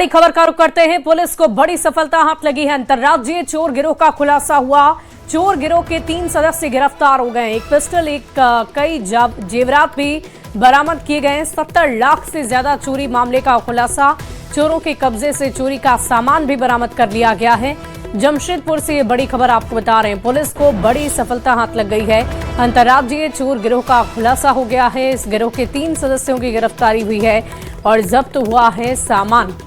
बड़ी खबर का रुख करते हैं। पुलिस को बड़ी सफलता हाथ लगी है। अंतर्राज्यीय चोर गिरोह का खुलासा हुआ। चोर गिरोह के 3 सदस्य गिरफ्तार हो गए। एक पिस्टल, कई जेवरात भी बरामद किए गए। 70 लाख से ज्यादा चोरी मामले का खुलासा। चोरों के कब्जे से चोरी का सामान भी बरामद कर लिया गया है। जमशेदपुर से ये बड़ी खबर आपको बता रहे हैं। पुलिस को बड़ी सफलता हाथ लग गई है। अंतर्राज्यीय चोर गिरोह का खुलासा हो गया है। इस गिरोह के 3 सदस्यों की गिरफ्तारी हुई है और जब्त हुआ है सामान।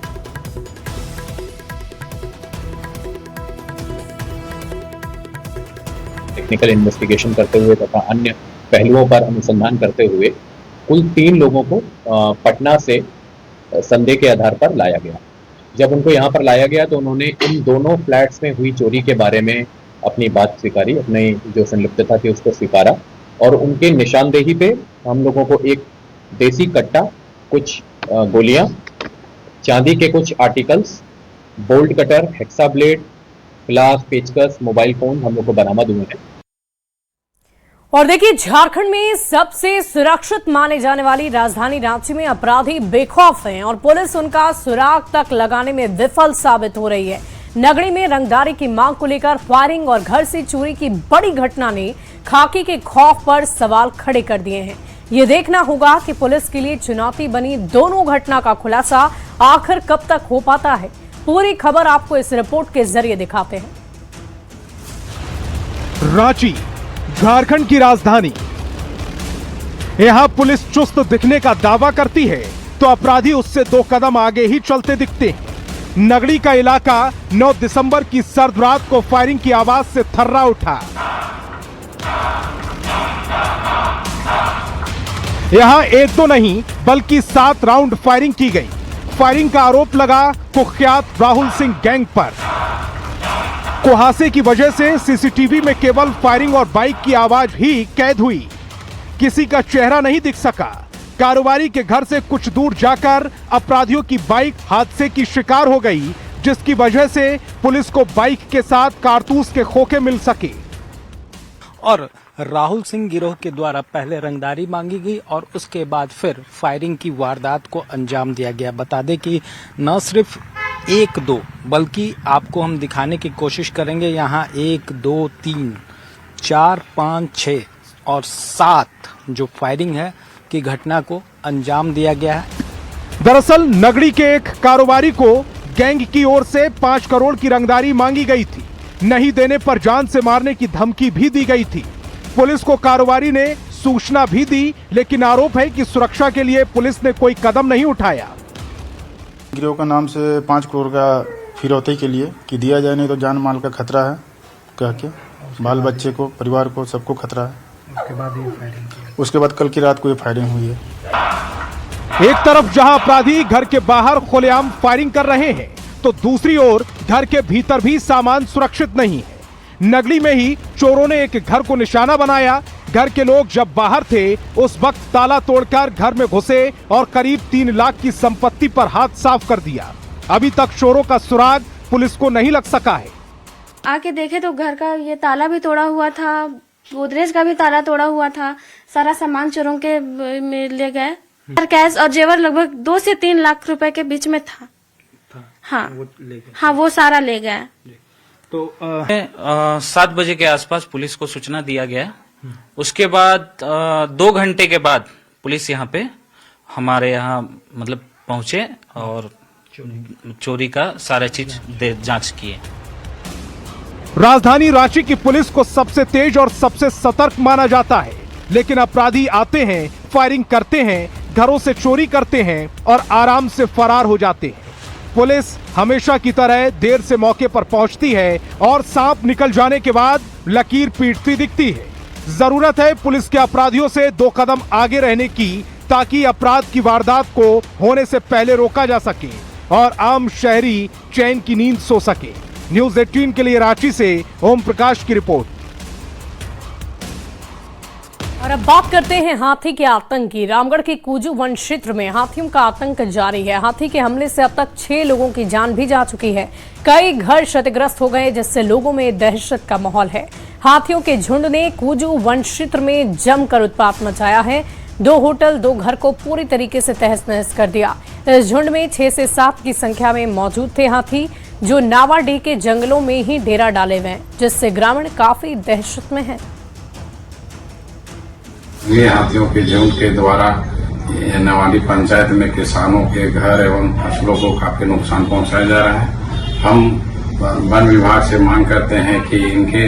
टेक्निकल इन्वेस्टिगेशन करते हुए तथा अन्य पहलुओं पर अनुसंधान करते हुए कुल 3 लोगों को पटना से संदेह के आधार पर लाया गया। जब उनको यहाँ पर लाया गया तो उन्होंने इन दोनों फ्लैट्स में हुई चोरी के बारे में अपनी बात स्वीकारी, अपनी जो संलिप्तता थी उसको स्वीकारा और उनके निशानदेही पे हम लोगों को एक देसी कट्टा, कुछ गोलियां, चांदी के कुछ articles, bolt cutter, hexa blade, glass, पेचकस, मोबाइल फोन हम लोग को बरामद हुए हैं। और देखिए, झारखंड में सबसे सुरक्षित माने जाने वाली राजधानी रांची में अपराधी बेखौफ हैं और पुलिस उनका सुराग तक लगाने में विफल साबित हो रही है। नगरी में रंगदारी की मांग को लेकर फायरिंग और घर से चोरी की बड़ी घटना ने खाकी के खौफ पर सवाल खड़े कर दिए हैं। ये देखना होगा कि पुलिस के लिए चुनौती बनी दोनों घटना का खुलासा आखिर कब तक हो पाता है। पूरी खबर आपको इस रिपोर्ट के जरिए दिखाते हैं। रांची, झारखंड की राजधानी। यहां पुलिस चुस्त दिखने का दावा करती है तो अपराधी उससे 2 कदम आगे ही चलते दिखते हैं। नगरी का इलाका 9 दिसंबर की सर्द रात को फायरिंग की आवाज से थर्रा उठा। यहां 1-2 नहीं बल्कि 7 राउंड फायरिंग की गई। फायरिंग का आरोप लगा कुख्यात राहुल सिंह गैंग पर। कुहासे की वजह से सीसीटीवी में केवल फायरिंग और बाइक की आवाज ही कैद हुई। किसी का चेहरा नहीं दिख सका। कारोबारी के घर से कुछ दूर जाकर अपराधियों की बाइक हादसे की शिकार हो गई, जिसकी वजह से पुलिस को बाइक के साथ कारतूस के खोखे मिल सके। और राहुल सिंह गिरोह के द्वारा पहले रंगदारी मांगी गई और उसके बाद फिर फायरिंग की वारदात को अंजाम दिया गया। बता दें कि न सिर्फ 1-2 बल्कि आपको हम दिखाने की कोशिश करेंगे। यहाँ 1, 2, 3, 4, 5, 6 और 7 जो फायरिंग है की घटना को अंजाम दिया गया है। दरअसल नगरी के एक कारोबारी को गैंग की ओर से 5 करोड़ की रंगदारी मांगी गई थी। नहीं देने पर जान से मारने की धमकी भी दी गई थी। पुलिस को कारोबारी ने सूचना भी दी, लेकिन आरोप है कि सुरक्षा के लिए पुलिस ने कोई कदम नहीं उठाया। गिरोह का नाम से 5 करोड़ का फिरौती के लिए कि दिया जाए, नहीं तो जान माल का खतरा है कह के बाल बच्चे को, परिवार को, सबको खतरा है। उसके बाद कल की रात को ये फायरिंग हुई है। एक तरफ जहां अपराधी घर के बाहर खुलेआम फायरिंग कर रहे हैं तो दूसरी ओर घर के भीतर भी सामान सुरक्षित नहीं है। नगरी में ही चोरों ने एक घर को निशाना बनाया। घर के लोग जब बाहर थे उस वक्त ताला तोड़कर घर में घुसे और करीब 3 लाख की संपत्ति पर हाथ साफ कर दिया। अभी तक चोरों का सुराग पुलिस को नहीं लग सका है। आके देखे तो घर का ये ताला भी तोड़ा हुआ था, गोदरेज का भी ताला तोड़ा हुआ था। सारा सामान चोरों के ले गए। कैश और जेवर लगभग 2 से 3 लाख रुपए के बीच में था। हाँ, वो सारा ले गए। तो 7 बजे के आसपास पुलिस को सूचना दिया गया। उसके बाद 2 घंटे के बाद पुलिस यहाँ पे हमारे यहाँ मतलब पहुंचे और चोरी का सारा चीज जांच किए। राजधानी रांची की पुलिस को सबसे तेज और सबसे सतर्क माना जाता है, लेकिन अपराधी आते हैं, फायरिंग करते हैं, घरों से चोरी करते हैं और आराम से फरार हो जाते हैं। पुलिस हमेशा की तरह देर से मौके पर पहुंचती है और सांप निकल जाने के बाद लकीर पीटती दिखती है। जरूरत है पुलिस के अपराधियों से 2 कदम आगे रहने की, ताकि अपराध की वारदात को होने से पहले रोका जा सके और आम शहरी चैन की नींद सो सके। न्यूज़ 18 के लिए रांची से ओम प्रकाश की रिपोर्ट। और अब बात करते हैं हाथी के आतंक की। रामगढ़ के कुजू वन क्षेत्र में हाथियों का आतंक जारी है। हाथी के हमले से अब तक 6 लोगों की जान भी जा चुकी है। कई घर क्षतिग्रस्त हो गए, जिससे लोगों में दहशत का माहौल है। हाथियों के झुंड ने कुजू वन क्षेत्र में जमकर उत्पात मचाया है। 2 होटल 2 घर को पूरी तरीके से तहस-नहस कर दिया। इस झुंड में 6 से 7 की संख्या में मौजूद थे हाथी, जो नावाडीह के जंगलों में ही डेरा डाले हुए हैं, जिससे ग्रामीण काफी दहशत में हैं। ये हाथियों के झुंड के द्वारा नवाडी पंचायत में किसानों के घर एवं फसलों को काफी नुकसान पहुंचाया जा रहा है। हम वन विभाग से मांग करते हैं कि इनके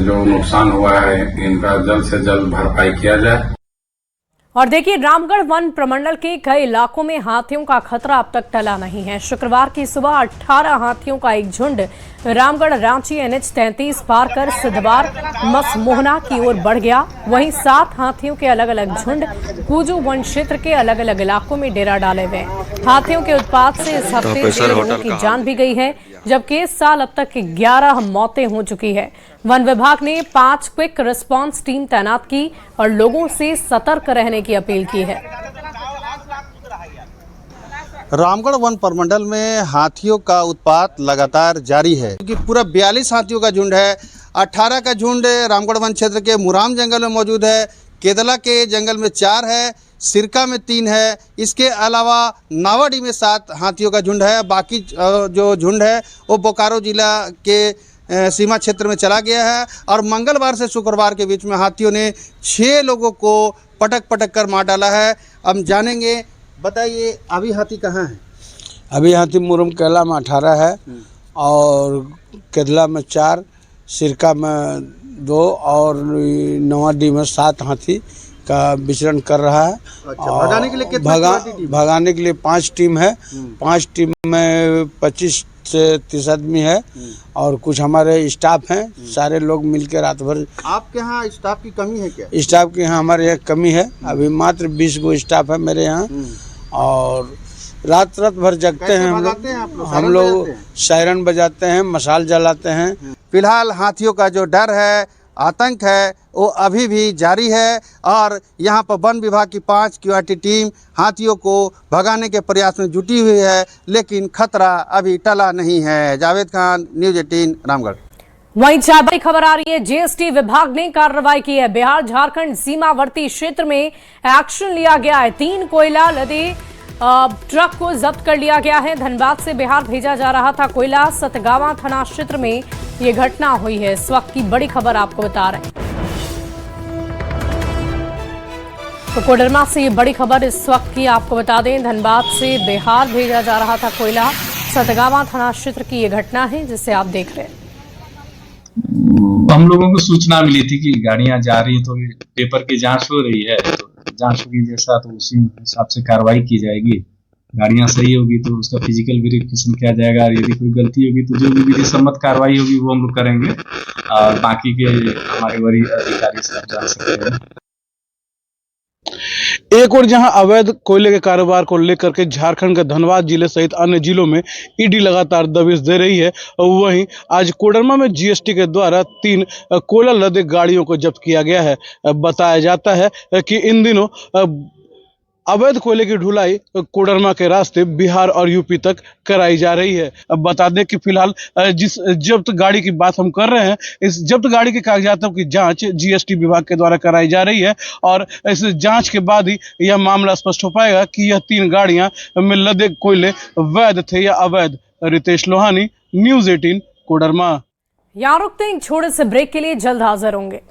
जो नुकसान हुआ है इनका जल्द से जल्द भरपाई किया जाए। और देखिए, रामगढ़ वन प्रमंडल के कई इलाकों में हाथियों का खतरा अब तक टला नहीं है। शुक्रवार की सुबह 18 हाथियों का एक झुंड रामगढ़ रांची NH 33 पार कर सिद्धवार मसमोहना की ओर बढ़ गया। वहीं 7 हाथियों के अलग अलग झुंड कूजू वन क्षेत्र के अलग अलग इलाकों में डेरा डाले हुए हैं। हाथियों के उत्पात से इस हफ्ते 6 लोगों की जान भी गई है, जबकि इस साल अब तक 11 मौतें हो चुकी है। वन विभाग ने 5 क्विक रिस्पांस टीम तैनात की और लोगों से सतर्क रहने की अपील की है। रामगढ़ वन प्रमंडल में हाथियों का उत्पात लगातार जारी है, क्योंकि पूरा 42 हाथियों का झुंड है। 18 का झुंड रामगढ़ वन क्षेत्र के मुराम जंगल में मौजूद है, केदला के जंगल में 4 है, सिरका में 3 है। इसके अलावा नावाडी में 7 हाथियों का झुंड है। बाकी जो झुंड है वो बोकारो जिला के सीमा क्षेत्र में चला गया है। और मंगलवार से शुक्रवार के बीच में हाथियों ने 6 लोगों को पटक कर मार डाला है। अब जानेंगे, बताइए अभी हाथी कहाँ है? अभी हाथी मुरम कैला में 18 है और केदला में 4, सिरका में 2 और नवाडी में 7 हाथी का विचरण कर रहा है। अच्छा, भगाने के लिए कितनी भगाने के लिए 5 टीम है। 5 टीम में 25 से 30 आदमी है और कुछ हमारे स्टाफ हैं। सारे लोग मिलकर रात भर। आपके यहाँ स्टाफ की कमी है क्या? स्टाफ के यहाँ हमारे यहाँ कमी है, अभी मात्र 20 गो स्टाफ है मेरे यहाँ। और रात भर जगते हैं हम लोग सायरन बजाते हैं, मशाल जलाते हैं। फिलहाल हाथियों का जो डर है, आतंक है, वो अभी भी जारी है। और यहाँ पर वन विभाग की 5 QRT टीम हाथियों को भगाने के प्रयास में जुटी हुई है, लेकिन खतरा अभी टला नहीं है। जावेद खान, न्यूज़ 18 रामगढ़। वहीं बड़ी खबर आ रही है, GST विभाग ने कार्रवाई की है। बिहार झारखंड सीमावर्ती क्षेत्र में एक्शन लिया गया है। 3 कोयला लदे ट्रक को जब्त कर लिया गया है। धनबाद से बिहार भेजा जा रहा था कोयला। सतगावा थाना क्षेत्र में ये घटना हुई है। इस वक्त की बड़ी खबर आपको बता रहे हैं। तो कोडरमा से ये बड़ी खबर इस वक्त की आपको बता दें, धनबाद से बिहार भेजा जा रहा था कोयला। सतगावा थाना क्षेत्र की ये घटना है जिसे आप देख रहे हैं। हम लोगों को सूचना मिली थी कि गाड़ियां जा रही, तो पेपर की जांच हो रही है। तो जांच होगी जैसा तो उसी हिसाब से कार्रवाई की जाएगी। गाड़ियां सही होगी तो उसका फिजिकल वेरिफिकेशन किया जाएगा और यदि कोई गलती होगी तो जो भी विधि सम्मत कार्रवाई होगी वो हम लोग करेंगे। और बाकी के हमारे वरीय अधिकारी से आप जान सकते हैं। एक और जहां अवैध कोयले के कारोबार को लेकर के झारखंड के धनबाद जिले सहित अन्य जिलों में ईडी लगातार दबिश दे रही है, वहीं आज कोडरमा में GST के द्वारा 3 कोयला लदे गाड़ियों को जब्त किया गया है। बताया जाता है कि इन दिनों अवैध कोयले की ढुलाई कोडरमा के रास्ते बिहार और यूपी तक कराई जा रही है। अब बता दें कि फिलहाल जिस जब्त गाड़ी की बात हम कर रहे हैं, इस जब्त गाड़ी के कागजातों की जांच GST विभाग के द्वारा कराई जा रही है और इस जांच के बाद ही यह मामला स्पष्ट हो पाएगा कि यह 3 गाड़ियां में लदे कोयले वैध थे या अवैध। रितेश लोहानी, न्यूज़ 18 कोडरमा। यहाँ रुकते हैं, छोटे से ब्रेक के लिए जल्द हाजिर होंगे।